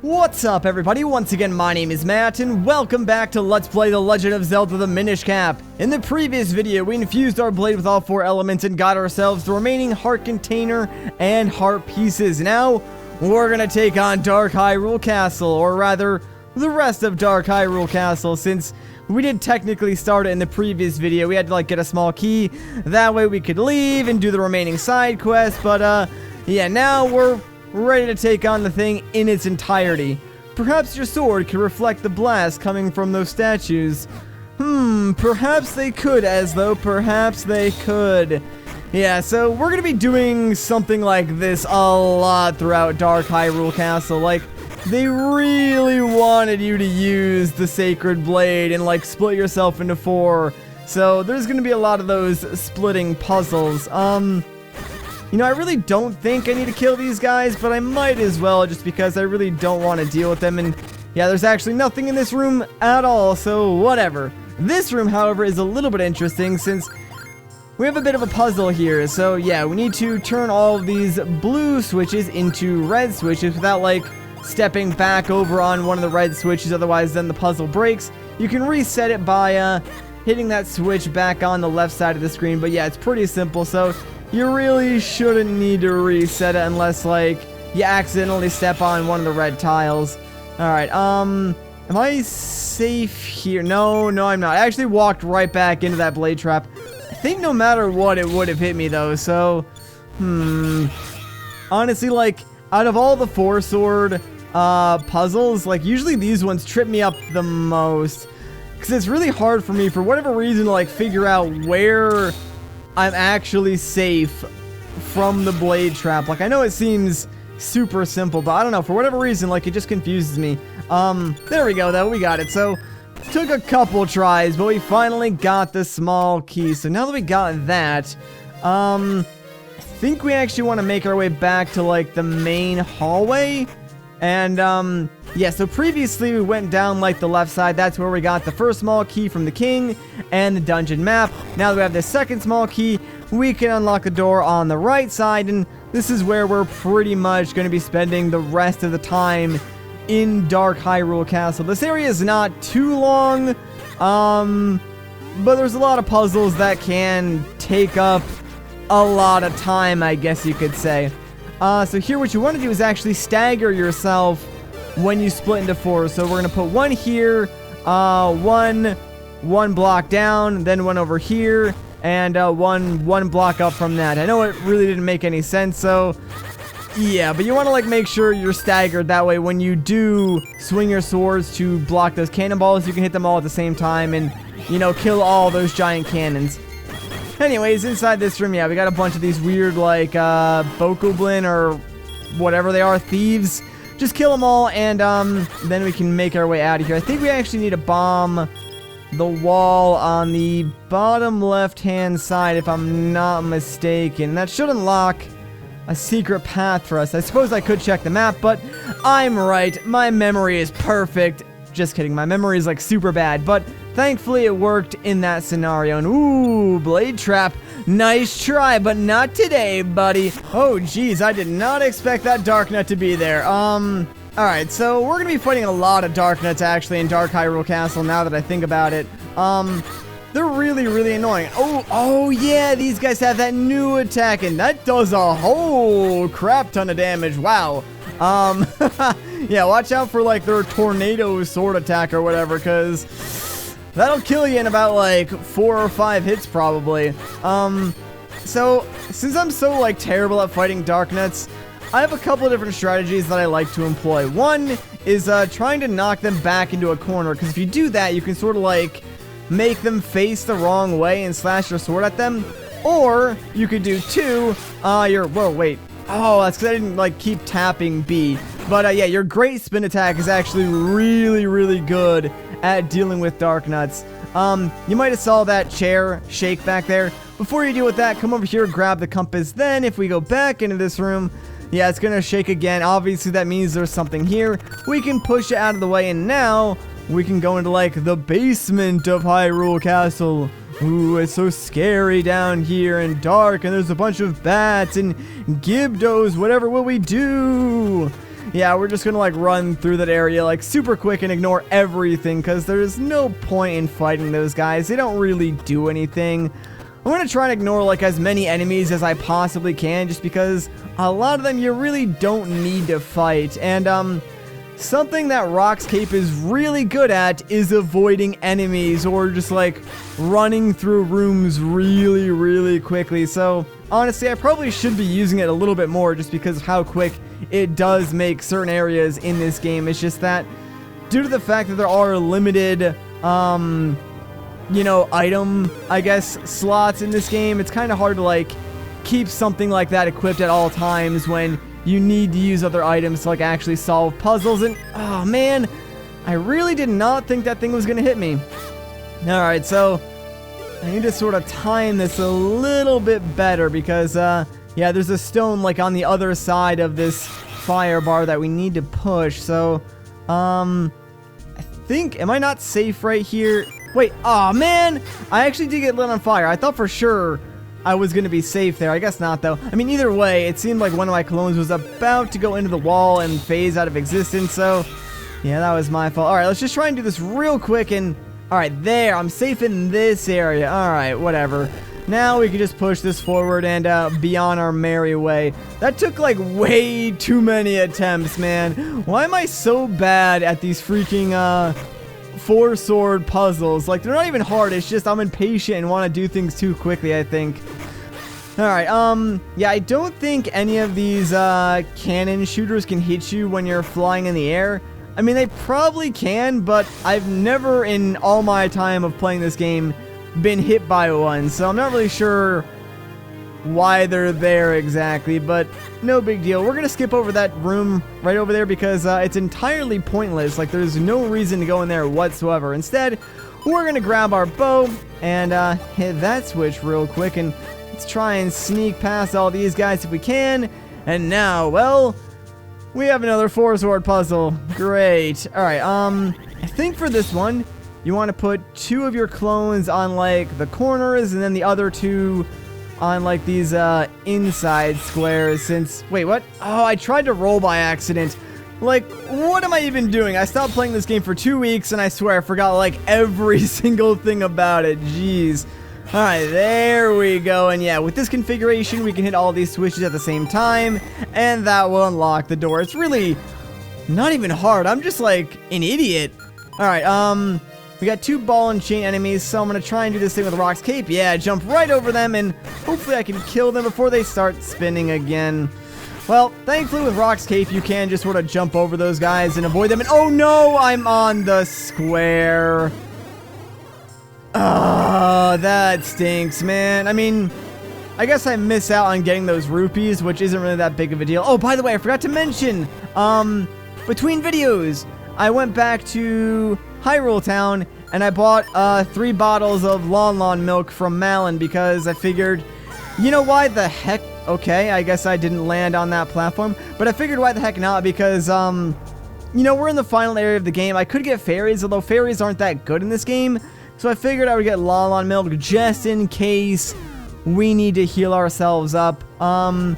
What's up, everybody? Once again, my name is Matt, and welcome back to Let's Play The Legend of Zelda the Minish Cap. In the previous video, we infused our blade with all 4 elements and got ourselves the remaining heart container and heart pieces. Now, we're gonna take on Dark Hyrule Castle, or rather, the rest of Dark Hyrule Castle, since we did technically start it in the previous video. We had to, get a small key. That way we could leave and do the remaining side quests, but, yeah, now we're ready to take on the thing in its entirety. Perhaps your sword could reflect the blast coming from those statues. Perhaps they could, as though perhaps they could. Yeah, so we're gonna be doing something like this a lot throughout Dark Hyrule Castle. They really wanted you to use the Sacred Blade and, split yourself into 4. So there's gonna be a lot of those splitting puzzles. You know, I really don't think I need to kill these guys, but I might as well just because I really don't want to deal with them. And yeah, there's actually nothing in this room at all, so whatever. This room, however, is a little bit interesting since we have a bit of a puzzle here. So yeah, we need to turn all of these blue switches into red switches without, stepping back over on one of the red switches. Otherwise, then the puzzle breaks. You can reset it by hitting that switch back on the left side of the screen. But yeah, it's pretty simple. So you really shouldn't need to reset it unless, you accidentally step on one of the red tiles. Alright, am I safe here? No, I'm not. I actually walked right back into that blade trap. I think no matter what, it would have hit me, though, so, honestly, out of all the 4-sword, puzzles, usually these ones trip me up the most. Because it's really hard for me, for whatever reason, to, figure out where I'm actually safe from the blade trap. I know it seems super simple, but I don't know, for whatever reason, it just confuses me. There we go, though, we got it. So, took a couple tries, but we finally got the small key. So now that we got that, I think we actually want to make our way back to, the main hallway. And, yeah, so previously we went down, the left side. That's where we got the first small key from the king and the dungeon map. Now that we have the second small key, we can unlock the door on the right side. And this is where we're pretty much going to be spending the rest of the time in Dark Hyrule Castle. This area is not too long, but there's a lot of puzzles that can take up a lot of time, I guess you could say. So here what you want to do is actually stagger yourself when you split into 4. So we're going to put one here, one block down, then one over here, and one block up from that. I know it really didn't make any sense, so yeah, but you want to make sure you're staggered. That way when you do swing your swords to block those cannonballs, you can hit them all at the same time and, kill all those giant cannons. Anyways, inside this room, yeah, we got a bunch of these weird, Bokoblin or whatever they are, thieves. Just kill them all, and, then we can make our way out of here. I think we actually need to bomb the wall on the bottom left-hand side, if I'm not mistaken. That should unlock a secret path for us. I suppose I could check the map, but I'm right. My memory is perfect. Just kidding. My memory is, super bad, but thankfully, it worked in that scenario. And ooh, blade trap. Nice try, but not today, buddy. Oh, geez, I did not expect that dark nut to be there. Alright, so we're gonna be fighting a lot of dark nuts, actually, in Dark Hyrule Castle, now that I think about it. They're really, really annoying. Oh, yeah, these guys have that new attack, and that does a whole crap ton of damage. Wow. Yeah, watch out for, their tornado sword attack or whatever, because that'll kill you in about, 4 or 5 hits, probably. So, since I'm so, terrible at fighting dark nuts, I have a couple of different strategies that I like to employ. One is, trying to knock them back into a corner, because if you do that, you can sort of, make them face the wrong way and slash your sword at them. Or, you could do 2, whoa, wait. Oh, that's because I didn't, keep tapping B. But, yeah, your great spin attack is actually really, really good at dealing with dark nuts. You might have saw that chair shake back there. Before you deal with that, come over here, grab the compass. Then, if we go back into this room, yeah, it's gonna shake again. Obviously, that means there's something here. We can push it out of the way, and now we can go into, the basement of Hyrule Castle. Ooh, it's so scary down here and dark, and there's a bunch of bats and Gibdos. Whatever will we do? yeah, we're just gonna like run through that area like super quick and ignore everything because there's no point in fighting those guys. They don't really do anything. I'm gonna try and ignore like as many enemies as I possibly can just because a lot of them you really don't need to fight. And something that Rock's Cape is really good at is avoiding enemies or just like running through rooms really, really quickly. So honestly, I probably should be using it a little bit more just because of how quick it does make certain areas in this game. It's just that due to the fact that there are limited, you know, item, I guess, slots in this game, it's kind of hard to like keep something like that equipped at all times when you need to use other items to like actually solve puzzles. And oh man, I really did not think that thing was gonna hit me. Alright, so I need to sort of time this a little bit better because yeah, there's a stone like on the other side of this fire bar that we need to push. So I think, am I not safe right here? Wait, oh man, I actually did get lit on fire. I thought for sure I was going to be safe there. I guess not, though. I mean, either way, it seemed like one of my clones was about to go into the wall and phase out of existence, so yeah, that was my fault. Alright, let's just try and do this real quick, and alright, there, I'm safe in this area. Alright, whatever. Now we can just push this forward and be on our merry way. That took like way too many attempts, man. Why am I so bad at these freaking four sword puzzles? Like, they're not even hard, it's just I'm impatient and want to do things too quickly, I think. Alright, yeah, I don't think any of these cannon shooters can hit you when you're flying in the air. I mean, they probably can, but I've never in all my time of playing this game been hit by one, so I'm not really sure why they're there exactly, but no big deal. We're gonna skip over that room right over there because it's entirely pointless. Like, there's no reason to go in there whatsoever. Instead, we're gonna grab our bow and hit that switch real quick, and let's try and sneak past all these guys if we can. And now, well, we have another four sword puzzle. Great. Alright, I think for this one you want to put two of your clones on like the corners and then the other two on like these inside squares. Since, wait, what? Oh, I tried to roll by accident. Like, what am I even doing? I stopped playing this game for 2 weeks and I swear I forgot like every single thing about it. Jeez. Alright, there we go. And yeah, with this configuration we can hit all these switches at the same time and that will unlock the door. It's really not even hard. I'm just like an idiot. Alright, we got two ball and chain enemies, so I'm going to try and do this thing with Rock's Cape. Yeah, jump right over them, and hopefully I can kill them before they start spinning again. Well, thankfully with Rock's Cape, you can just sort of jump over those guys and avoid them. And oh no, I'm on the square. Oh, that stinks, man. I mean, I guess I miss out on getting those rupees, which isn't really that big of a deal. Oh, by the way, I forgot to mention, between videos, I went back to Hyrule Town and I bought 3 bottles of Lon milk from Malin because I figured, you know, why the heck? Okay, I guess I didn't land on that platform, but I figured why the heck not, because you know, we're in the final area of the game. I could get fairies, although fairies aren't that good in this game, so I figured I would get Lon milk just in case we need to heal ourselves up. I'm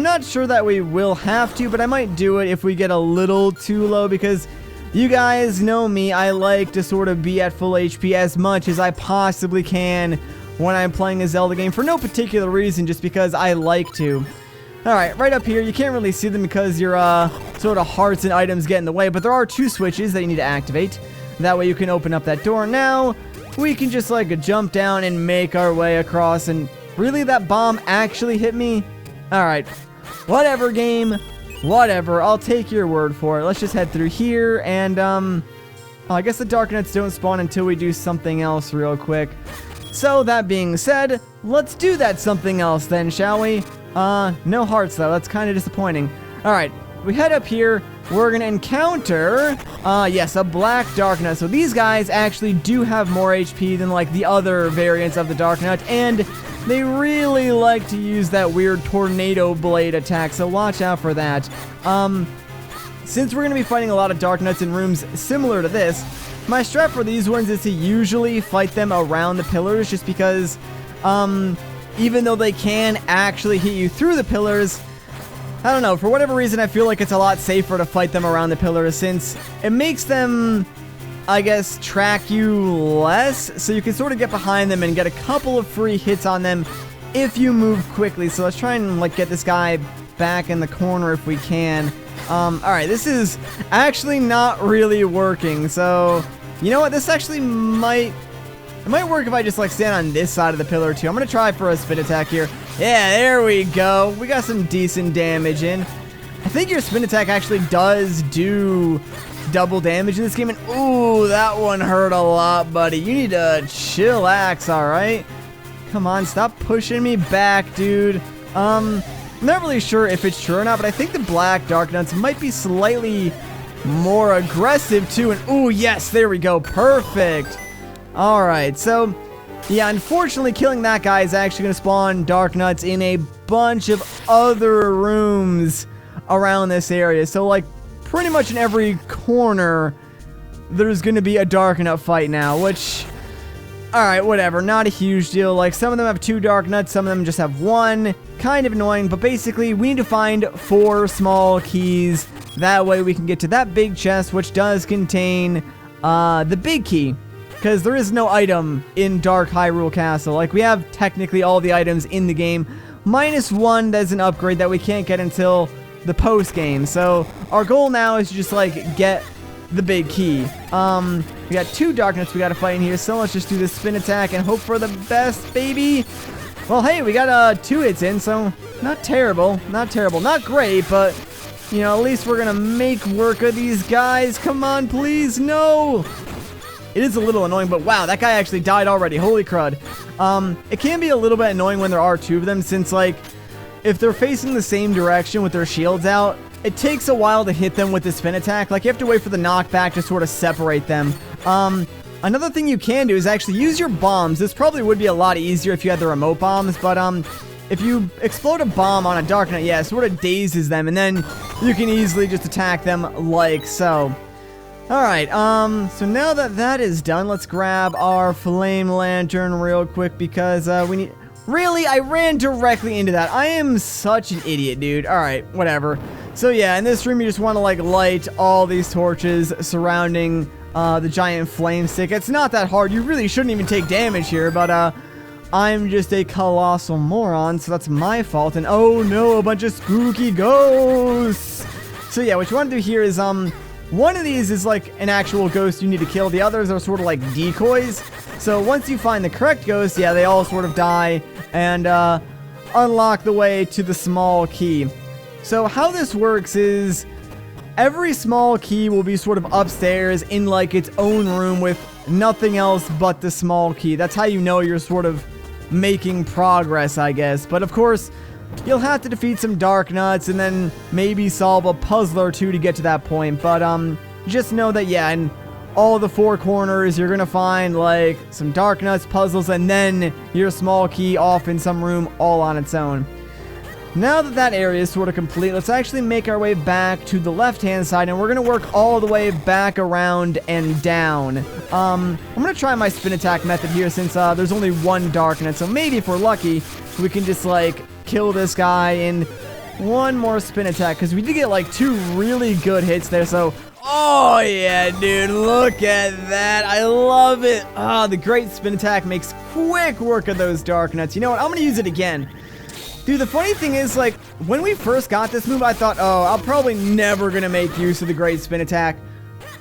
not sure that we will have to, but I might do it if we get a little too low, because you guys know me, I like to sort of be at full HP as much as I possibly can when I'm playing a Zelda game for no particular reason, just because I like to. Alright, right up here, you can't really see them because your sort of hearts and items get in the way, but there are 2 switches that you need to activate. That way you can open up that door. Now, we can just like jump down and make our way across, and really, that bomb actually hit me? Alright, whatever game. Whatever, I'll take your word for it. Let's just head through here, and, oh, I guess the darknuts don't spawn until we do something else real quick. So, that being said, let's do that something else then, shall we? No hearts, though. That's kind of disappointing. Alright, we head up here. We're gonna encounter, yes, a black darknut. So, these guys actually do have more HP than, like, the other variants of the darknut, and they really like to use that weird tornado blade attack, so watch out for that. Since we're going to be fighting a lot of darknuts in rooms similar to this, my strat for these ones is to usually fight them around the pillars, just because, even though they can actually hit you through the pillars, I don't know, for whatever reason, I feel like it's a lot safer to fight them around the pillars since it makes them, I guess, track you less. So you can sort of get behind them and get a couple of free hits on them if you move quickly. So let's try and like get this guy back in the corner if we can. Alright, this is actually not really working. So, you know what? This actually might work if I just like stand on this side of the pillar too. I'm gonna try for a spin attack here. Yeah, there we go. We got some decent damage in. I think your spin attack actually does do double damage in this game. And ooh, that one hurt a lot, buddy. You need to chillax, alright? Come on, stop pushing me back, dude. I'm not really sure if it's true or not, but I think the black dark nuts might be slightly more aggressive too. And ooh, yes, there we go. Perfect. Alright, so yeah, unfortunately killing that guy is actually going to spawn dark nuts in a bunch of other rooms around this area. So like pretty much in every corner there's going to be a dark nut fight now, which, alright, whatever, not a huge deal. Like some of them have 2 dark nuts, some of them just have 1. Kind of annoying, but basically we need to find 4 small keys. That way we can get to that big chest, which does contain the big key. Because there is no item in Dark Hyrule Castle. Like, we have technically all the items in the game, minus 1 that's an upgrade that we can't get until the post-game. So, our goal now is to just, like, get the big key. We got 2 dark nuts we gotta fight in here, so let's just do this spin attack and hope for the best, baby. Well, hey, we got 2 hits in, so not terrible. Not terrible. Not great, but, you know, at least we're gonna make work of these guys. Come on, please. No! It is a little annoying, but wow, that guy actually died already. Holy crud. It can be a little bit annoying when there are 2 of them, since, like, if they're facing the same direction with their shields out, it takes a while to hit them with the spin attack. Like, you have to wait for the knockback to sort of separate them. Another thing you can do is actually use your bombs. This probably would be a lot easier if you had the remote bombs, but, if you explode a bomb on a dark nut, yeah, it sort of dazes them, and then you can easily just attack them like so. Alright, so now that that is done, let's grab our flame lantern real quick because, we need... Really? I ran directly into that. I am such an idiot, dude. Alright, whatever. So yeah, in this room you just want to, like, light all these torches surrounding, the giant flame stick. It's not that hard. You really shouldn't even take damage here, but, I'm just a colossal moron, so that's my fault. And oh no, a bunch of spooky ghosts! So yeah, what you want to do here is, one of these is like an actual ghost you need to kill. The others are sort of like decoys. So once you find the correct ghost, yeah, they all sort of die and unlock the way to the small key. So how this works is every small key will be sort of upstairs in like its own room with nothing else but the small key. That's how you know you're sort of making progress, I guess. But of course, you'll have to defeat some dark nuts and then maybe solve a puzzle or 2 to get to that point. But just know that, yeah, in all the 4 corners, you're gonna find like some dark nuts puzzles and then your small key off in some room all on its own. Now that that area is sort of complete, let's actually make our way back to the left-hand side, and we're gonna work all the way back around and down. I'm gonna try my spin attack method here since there's only 1 dark nut, so maybe if we're lucky, we can just like kill this guy in 1 more spin attack, because we did get like 2 really good hits there. So oh yeah, dude, look at that. I love it. The great spin attack makes quick work of those dark nuts. You know what, I'm gonna use it again. Dude, the funny thing is, like, when we first got this move, I thought, oh, I'm probably never gonna make use of the great spin attack.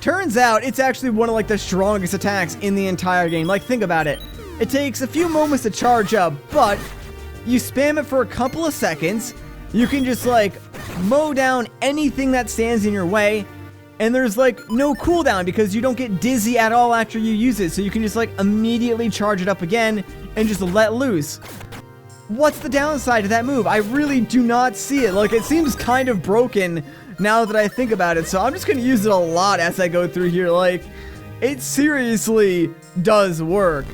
Turns out it's actually one of like the strongest attacks in the entire game. Like, think about it. It takes a few moments to charge up, but you spam it for a couple of seconds, you can just like mow down anything that stands in your way, and there's like no cooldown because you don't get dizzy at all after you use it, so you can just like immediately charge it up again and just let loose. What's the downside to that move? I really do not see it. Like, it seems kind of broken now that I think about it, so I'm just gonna use it a lot as I go through here. Like, it seriously does work.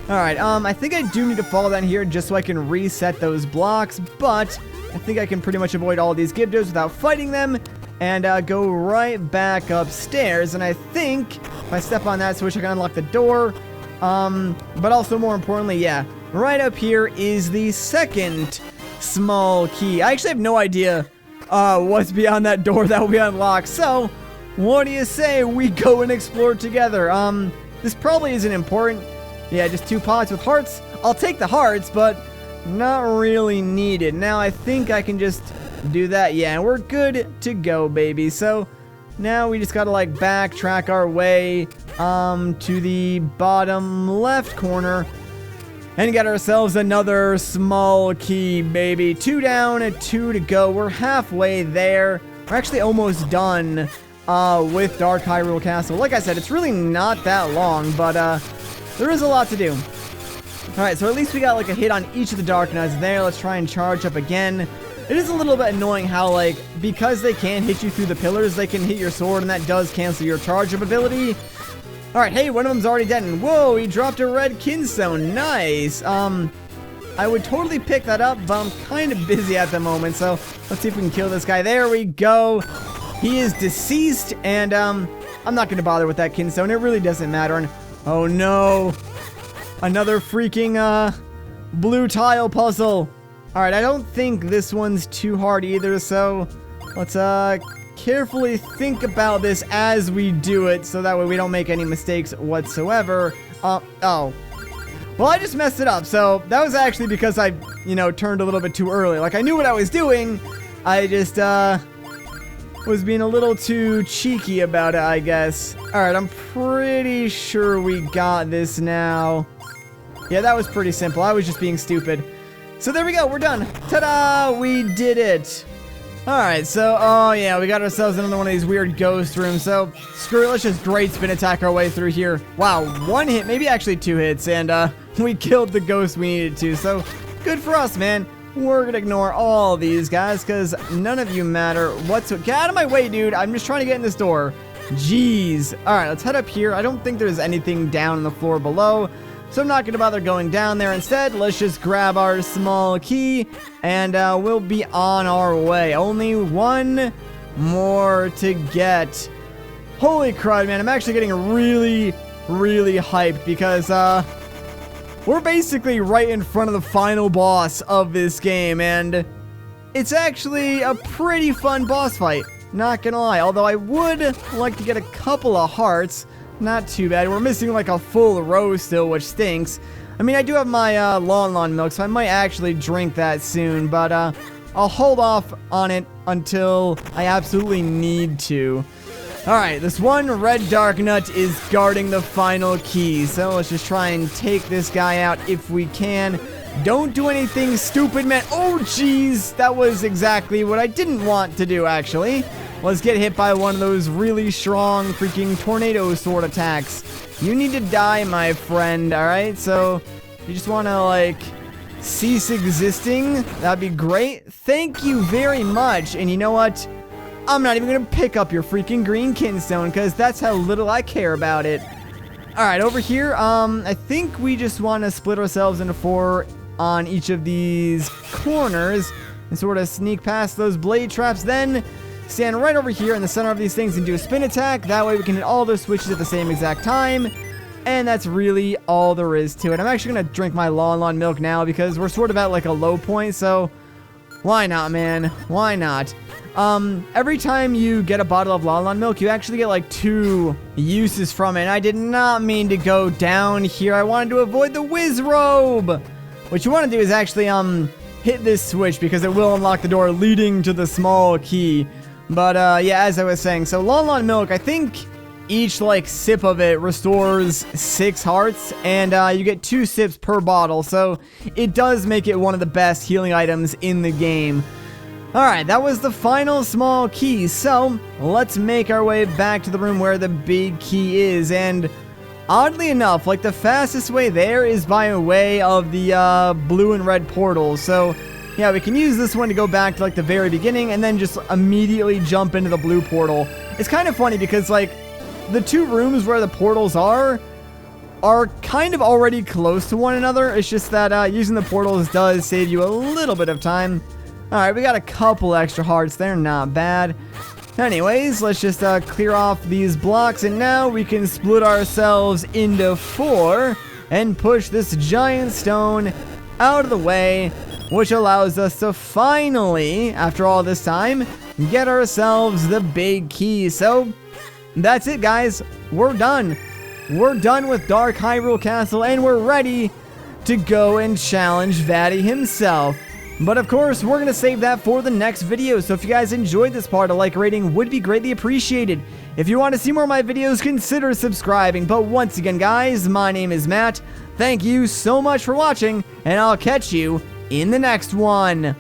Alright, I think I do need to fall down here just so I can reset those blocks, but I think I can pretty much avoid all these Gyptos without fighting them, and go right back upstairs. And I think if I step on that switch, I can unlock the door. But also more importantly, yeah, right up here is the second small key. I actually have no idea what's beyond that door that will be unlocked. So, what do you say we go and explore together? This probably isn't important. Yeah, just 2 pots with hearts. I'll take the hearts, but not really needed. Now, I think I can just do that. Yeah, and we're good to go, baby. So, now we just gotta, like, backtrack our way, to the bottom left corner. And get ourselves another small key, baby. 2 down and 2 to go. We're halfway there. We're actually almost done with Dark Hyrule Castle. Like I said, it's really not that long, but there is a lot to do. Alright, so at least we got like a hit on each of the dark nuts there. Let's try and charge up again. It is a little bit annoying how, like, because they can't hit you through the pillars, they can hit your sword, and that does cancel your charge up ability. Alright, hey, one of them's already dead, and whoa, he dropped a red kinstone. Nice. I would totally pick that up, but I'm kind of busy at the moment, so let's see if we can kill this guy. There we go. He is deceased, and I'm not going to bother with that kinstone. It really doesn't matter. And oh no, another freaking blue tile puzzle. Alright, I don't think this one's too hard either, so let's carefully think about this as we do it, so that way we don't make any mistakes whatsoever. Oh. Well, I just messed it up, so that was actually because I, turned a little bit too early. Like, I knew what I was doing, I just, was being a little too cheeky about it, I guess. Alright, I'm pretty sure we got this now. Yeah, that was pretty simple. I was just being stupid. So there we go, we're done. Ta-da! We did it! Alright, so, oh yeah, we got ourselves another one of these weird ghost rooms, so screw it, let's just great spin attack our way through here. Wow, 1 hit, maybe actually 2 hits, and we killed the ghost we needed to, so good for us, man. We're gonna ignore all these guys, because none of you matter whatsoever. Get out of my way, dude, I'm just trying to get in this door. Jeez. Alright, let's head up here. I don't think there's anything down on the floor below, so I'm not going to bother going down there. Instead, let's just grab our small key, and we'll be on our way. Only 1 more to get. Holy crud, man. I'm actually getting really, really hyped, because we're basically right in front of the final boss of this game, and it's actually a pretty fun boss fight. Not gonna lie, although I would like to get a couple of hearts. Not too bad. We're missing like a full row still, which stinks. I mean, I do have my Lon milk, so I might actually drink that soon, but I'll hold off on it until I absolutely need to. Alright, this one red dark nut is guarding the final key, so let's just try and take this guy out if we can. Don't do anything stupid, man. Oh, jeez. That was exactly what I didn't want to do, actually. Let's get hit by one of those really strong freaking tornado sword attacks. You need to die, my friend, alright? So, you just want to, like, cease existing? That'd be great. Thank you very much. And you know what? I'm not even going to pick up your freaking green kinstone, because that's how little I care about it. Alright, over here, I think we just want to split ourselves into 4 on each of these corners and sort of sneak past those blade traps, then stand right over here in the center of these things and do a spin attack. That way we can hit all those switches at the same exact time. And that's really all there is to it. I'm actually going to drink my Lon milk now, because we're sort of at like a low point, so why not, man? Why not? Every time you get a bottle of Lon milk, you actually get like 2 uses from it. And I did not mean to go down here. I wanted to avoid the whiz robe. What you want to do is actually hit this switch, because it will unlock the door leading to the small key. But yeah, as I was saying, so Lon milk, I think each like sip of it restores 6 hearts, and you get 2 sips per bottle, so it does make it one of the best healing items in the game. Alright, that was the final small key, so let's make our way back to the room where the big key is, and oddly enough, like, the fastest way there is by way of the blue and red portals. So yeah, we can use this one to go back to like the very beginning and then just immediately jump into the blue portal. It's kind of funny because like the 2 rooms where the portals are kind of already close to one another. It's just that using the portals does save you a little bit of time. Alright, we got a couple extra hearts there, not bad. Anyways, let's just clear off these blocks, and now we can split ourselves into 4 and push this giant stone out of the way, which allows us to finally, after all this time, get ourselves the big key. So that's it, guys. We're done. We're done with Dark Hyrule Castle, and we're ready to go and challenge Vatty himself. But of course, we're going to save that for the next video. So if you guys enjoyed this part, a like rating would be greatly appreciated. If you want to see more of my videos, consider subscribing. But once again, guys, my name is Matt. Thank you so much for watching, and I'll catch you in the next one.